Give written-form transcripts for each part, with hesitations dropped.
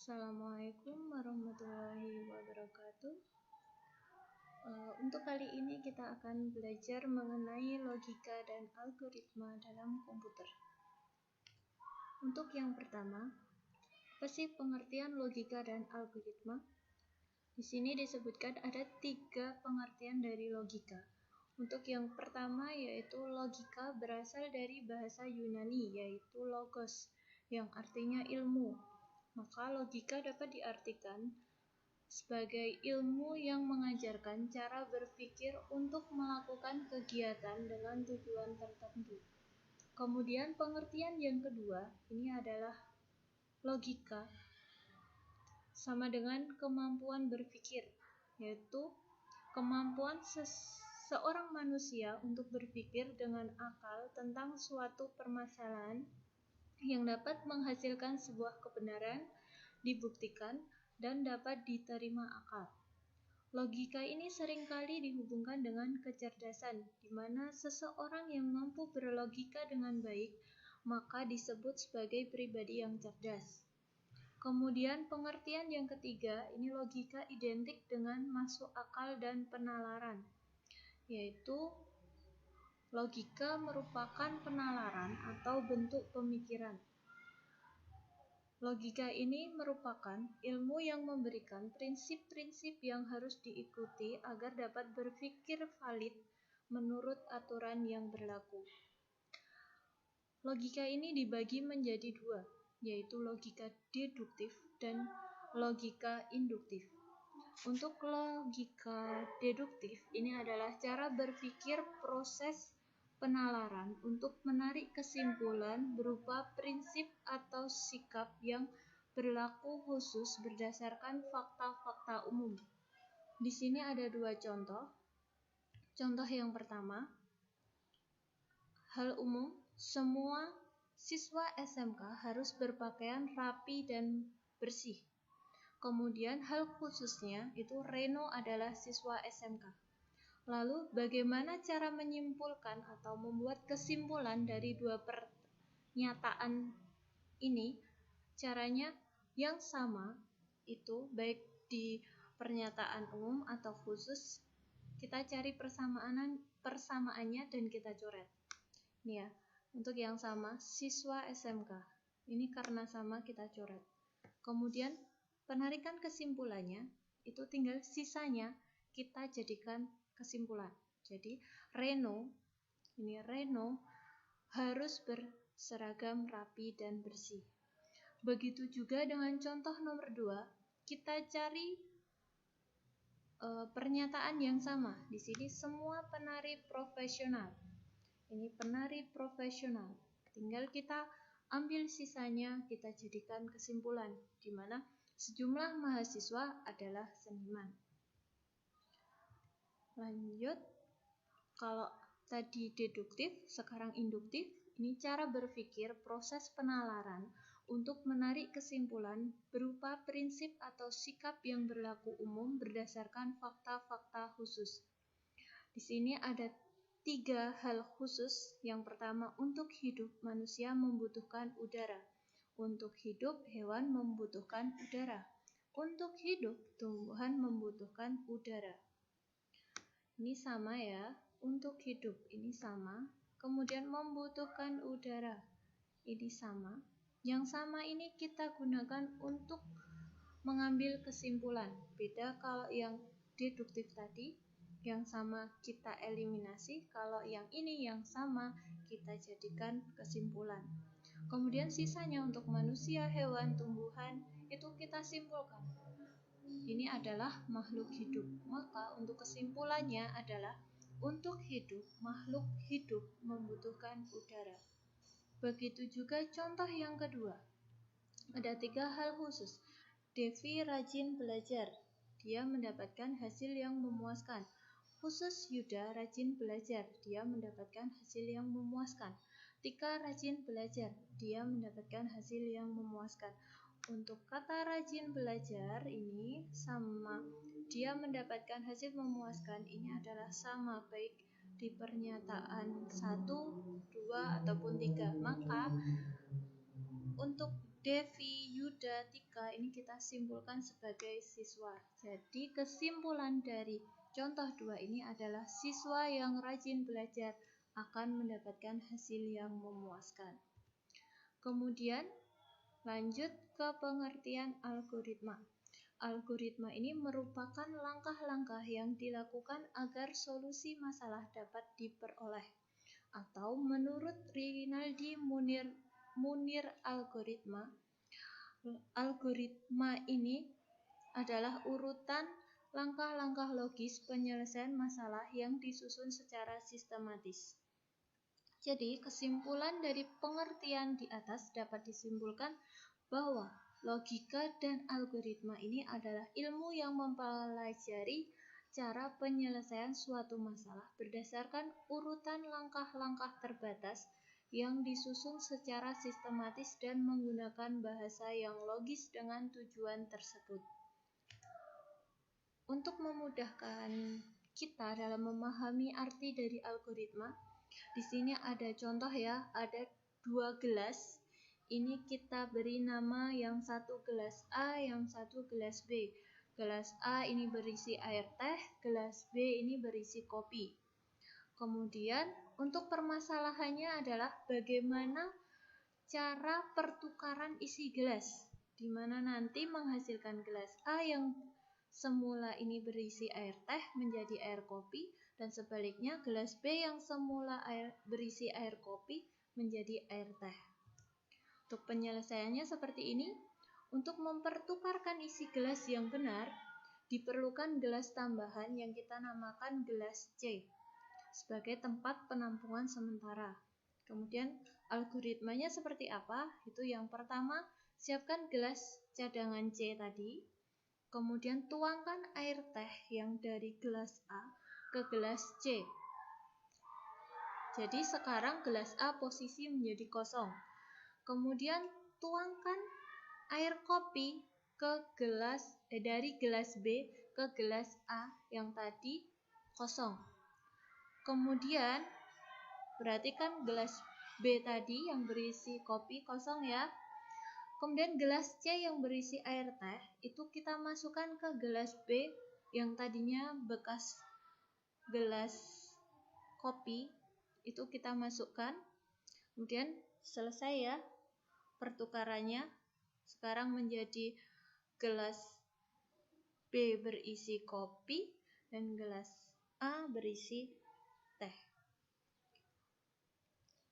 Assalamualaikum warahmatullahi wabarakatuh. Untuk kali ini kita akan belajar mengenai logika dan algoritma dalam komputer. Untuk yang pertama, apa sih pengertian logika dan algoritma? Di sini disebutkan ada 3 pengertian dari logika. Untuk yang pertama yaitu logika berasal dari bahasa Yunani yaitu logos yang artinya ilmu. Maka logika dapat diartikan sebagai ilmu yang mengajarkan cara berpikir untuk melakukan kegiatan dengan tujuan tertentu. Kemudian pengertian yang kedua, ini adalah logika sama dengan kemampuan berpikir, yaitu kemampuan seorang manusia untuk berpikir dengan akal tentang suatu permasalahan yang dapat menghasilkan sebuah kebenaran, dibuktikan, dan dapat diterima akal. Logika ini seringkali dihubungkan dengan kecerdasan, di mana seseorang yang mampu berlogika dengan baik, maka disebut sebagai pribadi yang cerdas. Kemudian pengertian yang ketiga, ini logika identik dengan masuk akal dan penalaran, yaitu logika merupakan penalaran atau bentuk pemikiran. Logika ini merupakan ilmu yang memberikan prinsip-prinsip yang harus diikuti agar dapat berpikir valid menurut aturan yang berlaku. Logika ini dibagi menjadi 2, yaitu logika deduktif dan logika induktif. Untuk logika deduktif, ini adalah cara berpikir proses penalaran untuk menarik kesimpulan berupa prinsip atau sikap yang berlaku khusus berdasarkan fakta-fakta umum. Di sini ada 2 contoh. Contoh yang pertama, hal umum, semua siswa SMK harus berpakaian rapi dan bersih. Kemudian hal khususnya itu Reno adalah siswa SMK. Lalu bagaimana cara menyimpulkan atau membuat kesimpulan dari 2 pernyataan ini? Caranya yang sama itu baik di pernyataan umum atau khusus, kita cari persamaannya dan kita coret. Ini ya, untuk yang sama siswa SMK. Ini karena sama kita coret. Kemudian penarikan kesimpulannya itu tinggal sisanya kita jadikan kesimpulan. Jadi Reno harus berseragam rapi dan bersih. Begitu juga dengan contoh nomor 2, kita cari pernyataan yang sama. Di sini semua penari profesional. Ini penari profesional. Tinggal kita ambil sisanya, kita jadikan kesimpulan, di mana sejumlah mahasiswa adalah seniman. Lanjut, kalau tadi deduktif, sekarang induktif. Ini cara berpikir proses penalaran untuk menarik kesimpulan berupa prinsip atau sikap yang berlaku umum berdasarkan fakta-fakta khusus. Di sini ada 3 hal khusus. Yang pertama, untuk hidup manusia membutuhkan udara. Untuk hidup hewan membutuhkan udara. Untuk hidup tumbuhan membutuhkan udara. Ini sama ya, untuk hidup ini sama, kemudian membutuhkan udara, ini sama. Yang sama ini kita gunakan untuk mengambil kesimpulan. Beda kalau yang deduktif tadi, yang sama kita eliminasi, kalau yang ini yang sama kita jadikan kesimpulan. Kemudian sisanya untuk manusia, hewan, tumbuhan, itu kita simpulkan. Ini adalah makhluk hidup. Maka untuk kesimpulannya adalah untuk hidup, makhluk hidup membutuhkan udara. Begitu juga contoh yang kedua. Ada 3 hal khusus. Devi rajin belajar. Dia mendapatkan hasil yang memuaskan. Khusus Yuda rajin belajar. Dia mendapatkan hasil yang memuaskan. Tika rajin belajar. Dia mendapatkan hasil yang memuaskan. Untuk kata rajin belajar ini sama, dia mendapatkan hasil memuaskan, ini adalah sama baik di pernyataan 1, 2, ataupun 3. Maka untuk Devi, Yuda, Tika ini kita simpulkan sebagai siswa. Jadi kesimpulan dari contoh 2 ini adalah siswa yang rajin belajar akan mendapatkan hasil yang memuaskan. Kemudian lanjut ke pengertian algoritma. Algoritma ini merupakan langkah-langkah yang dilakukan agar solusi masalah dapat diperoleh. Atau menurut Rinaldi Munir algoritma ini adalah urutan langkah-langkah logis penyelesaian masalah yang disusun secara sistematis. Jadi, kesimpulan dari pengertian di atas dapat disimpulkan bahwa logika dan algoritma ini adalah ilmu yang mempelajari cara penyelesaian suatu masalah berdasarkan urutan langkah-langkah terbatas yang disusun secara sistematis dan menggunakan bahasa yang logis dengan tujuan tersebut. Untuk memudahkan kita dalam memahami arti dari algoritma, di sini ada contoh ya, ada 2 gelas. Ini kita beri nama yang satu gelas A, yang satu gelas B. Gelas A ini berisi air teh, gelas B ini berisi kopi. Kemudian untuk permasalahannya adalah bagaimana cara pertukaran isi gelas, di mana nanti menghasilkan gelas A yang semula ini berisi air teh menjadi air kopi, dan sebaliknya gelas B yang semula berisi air kopi menjadi air teh. Untuk penyelesaiannya seperti ini. Untuk mempertukarkan isi gelas yang benar, diperlukan gelas tambahan yang kita namakan gelas C sebagai tempat penampungan sementara. Kemudian algoritmanya seperti apa? Itu yang pertama, siapkan gelas cadangan C tadi. Kemudian tuangkan air teh yang dari gelas A ke gelas C. Jadi sekarang gelas A posisi menjadi kosong. Kemudian tuangkan air kopi ke dari gelas B ke gelas A yang tadi kosong. Kemudian berarti kan gelas B tadi yang berisi kopi kosong ya. Kemudian gelas C yang berisi air teh itu kita masukkan ke gelas B yang tadinya bekas gelas kopi, itu kita masukkan. Kemudian selesai ya pertukarannya. Sekarang menjadi gelas B berisi kopi dan gelas A berisi teh.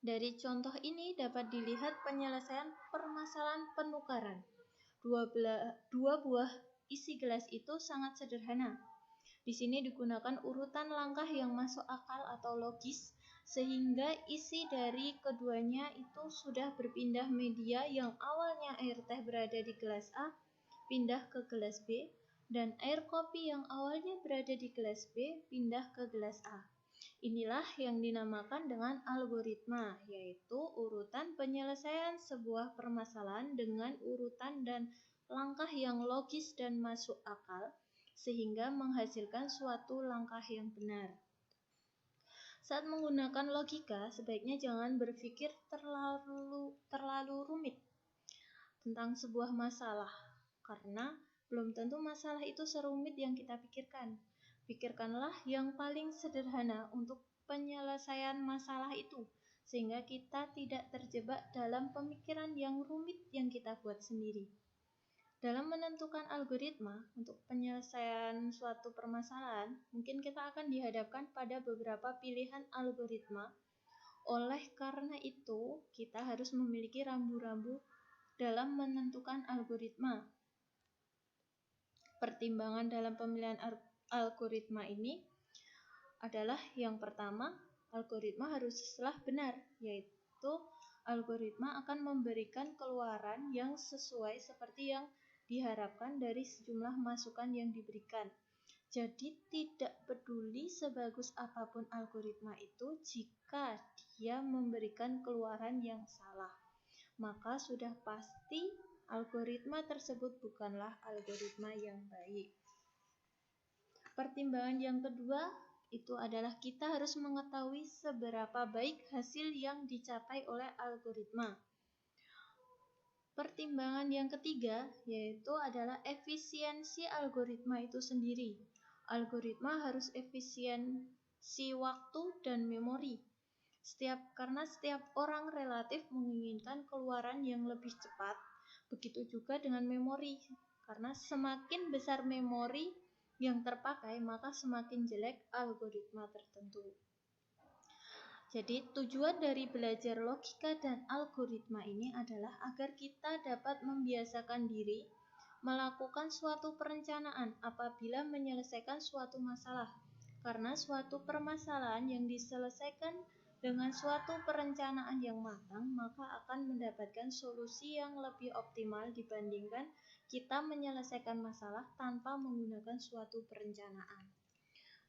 Dari contoh ini dapat dilihat penyelesaian permasalahan penukaran. Dua buah isi gelas itu sangat sederhana. Di sini digunakan urutan langkah yang masuk akal atau logis, sehingga isi dari keduanya itu sudah berpindah media yang awalnya air teh berada di gelas A, pindah ke gelas B, dan air kopi yang awalnya berada di gelas B, pindah ke gelas A. Inilah yang dinamakan dengan algoritma, yaitu urutan penyelesaian sebuah permasalahan dengan urutan dan langkah yang logis dan masuk akal, sehingga menghasilkan suatu langkah yang benar. Saat menggunakan logika, sebaiknya jangan berpikir terlalu rumit tentang sebuah masalah, karena belum tentu masalah itu serumit yang kita pikirkan. Pikirkanlah yang paling sederhana untuk penyelesaian masalah itu, sehingga kita tidak terjebak dalam pemikiran yang rumit yang kita buat sendiri. Dalam menentukan algoritma untuk penyelesaian suatu permasalahan, mungkin kita akan dihadapkan pada beberapa pilihan algoritma. Oleh karena itu, kita harus memiliki rambu-rambu dalam menentukan algoritma. Pertimbangan dalam pemilihan algoritma ini adalah yang pertama, algoritma haruslah benar, yaitu algoritma akan memberikan keluaran yang sesuai seperti yang diharapkan dari sejumlah masukan yang diberikan. Jadi tidak peduli sebagus apapun algoritma itu, jika dia memberikan keluaran yang salah, maka sudah pasti algoritma tersebut bukanlah algoritma yang baik. Pertimbangan yang kedua itu adalah kita harus mengetahui seberapa baik hasil yang dicapai oleh algoritma. Pertimbangan yang ketiga yaitu adalah efisiensi algoritma itu sendiri. Algoritma harus efisiensi waktu dan memori. Karena setiap orang relatif menginginkan keluaran yang lebih cepat. Begitu juga dengan memori. Karena semakin besar memori yang terpakai, maka semakin jelek algoritma tertentu. Jadi tujuan dari belajar logika dan algoritma ini adalah agar kita dapat membiasakan diri melakukan suatu perencanaan apabila menyelesaikan suatu masalah. Karena suatu permasalahan yang diselesaikan dengan suatu perencanaan yang matang, maka akan mendapatkan solusi yang lebih optimal dibandingkan kita menyelesaikan masalah tanpa menggunakan suatu perencanaan.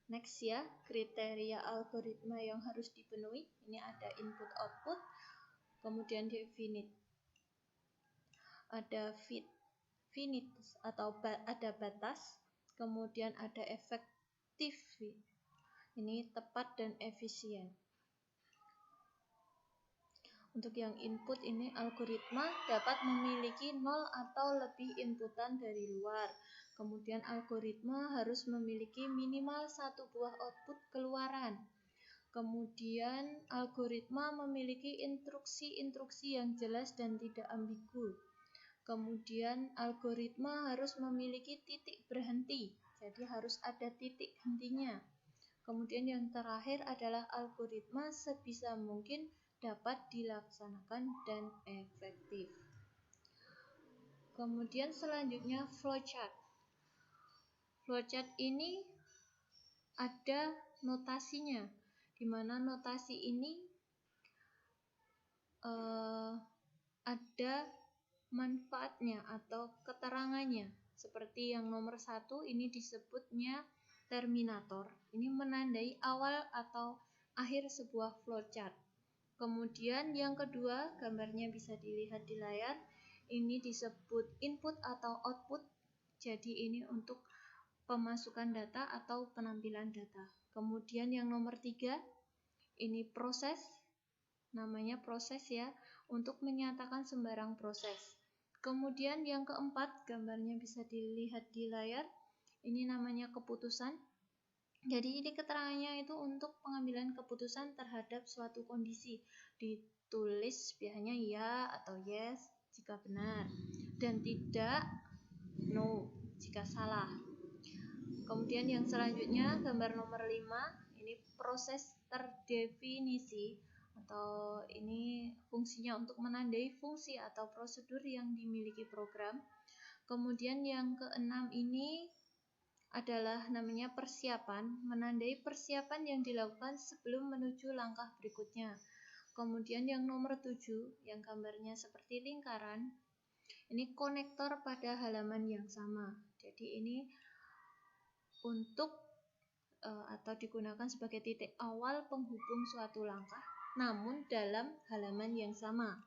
Next ya, kriteria algoritma yang harus dipenuhi. Ini ada input output, kemudian definite. Ada finite atau ada batas, kemudian ada efektif. Ini tepat dan efisien. Untuk yang input ini algoritma dapat memiliki 0 atau lebih inputan dari luar. Kemudian algoritma harus memiliki minimal satu buah output keluaran. Kemudian algoritma memiliki instruksi-instruksi yang jelas dan tidak ambigu. Kemudian algoritma harus memiliki titik berhenti. Jadi harus ada titik hentinya. Kemudian yang terakhir adalah algoritma sebisa mungkin dapat dilaksanakan dan efektif. Kemudian selanjutnya flowchart. Flowchart ini ada notasinya, di mana notasi ini ada manfaatnya atau keterangannya. Seperti yang nomor 1 ini disebutnya terminator. Ini menandai awal atau akhir sebuah flowchart. Kemudian yang kedua, gambarnya bisa dilihat di layar. Ini disebut input atau output. Jadi ini untuk pemasukan data atau penampilan data. Kemudian yang nomor 3, ini proses. Namanya proses ya, untuk menyatakan sembarang proses. Kemudian yang keempat, gambarnya bisa dilihat di layar. Ini namanya keputusan. Jadi ini keterangannya itu untuk pengambilan keputusan terhadap suatu kondisi. Ditulis biasanya ya atau yes jika benar, dan tidak no jika salah. Kemudian yang selanjutnya gambar nomor 5, ini proses terdefinisi atau ini fungsinya untuk menandai fungsi atau prosedur yang dimiliki program. Kemudian yang keenam ini adalah namanya persiapan, menandai persiapan yang dilakukan sebelum menuju langkah berikutnya. Kemudian yang nomor 7, yang gambarnya seperti lingkaran, ini konektor pada halaman yang sama. Jadi ini untuk atau digunakan sebagai titik awal penghubung suatu langkah, namun dalam halaman yang sama.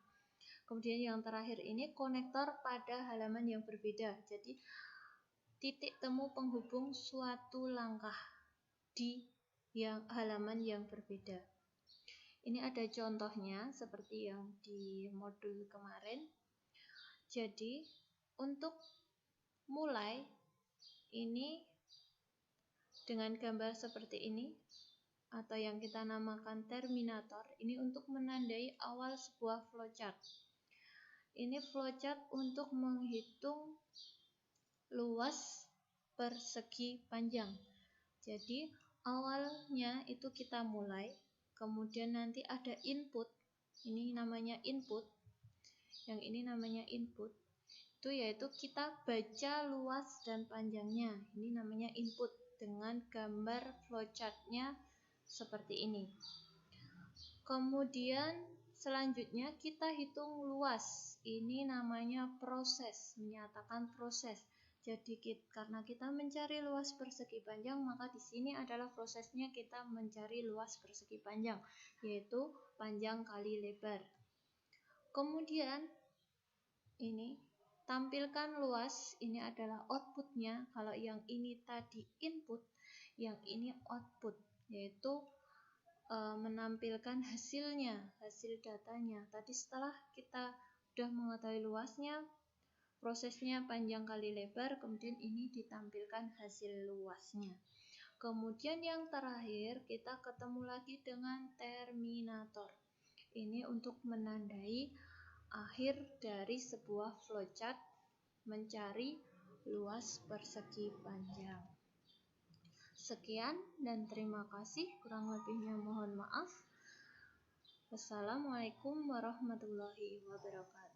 Kemudian yang terakhir ini konektor pada halaman yang berbeda. Jadi titik temu penghubung suatu langkah di halaman yang berbeda. Ini ada contohnya seperti yang di modul kemarin. Jadi untuk mulai ini dengan gambar seperti ini atau yang kita namakan terminator, ini untuk menandai awal sebuah flowchart. Ini flowchart untuk menghitung luas persegi panjang. Jadi awalnya itu kita mulai, kemudian nanti ada input, ini namanya input, yang ini namanya input, itu yaitu kita baca luas dan panjangnya, ini namanya input dengan gambar flowchartnya seperti ini. Kemudian selanjutnya kita hitung luas, ini namanya proses, menyatakan proses. Jadi karena kita mencari luas persegi panjang, maka di sini adalah prosesnya kita mencari luas persegi panjang, yaitu panjang kali lebar. Kemudian ini tampilkan luas, ini adalah outputnya. Kalau yang ini tadi input, yang ini output, yaitu menampilkan hasilnya, hasil datanya. Tadi setelah kita Sudah mengetahui luasnya, prosesnya panjang kali lebar, kemudian ini ditampilkan hasil luasnya. Kemudian yang terakhir kita ketemu lagi dengan terminator. Ini untuk menandai akhir dari sebuah flowchart mencari luas persegi panjang. Sekian dan terima kasih, kurang lebihnya mohon maaf. Wassalamualaikum warahmatullahi wabarakatuh.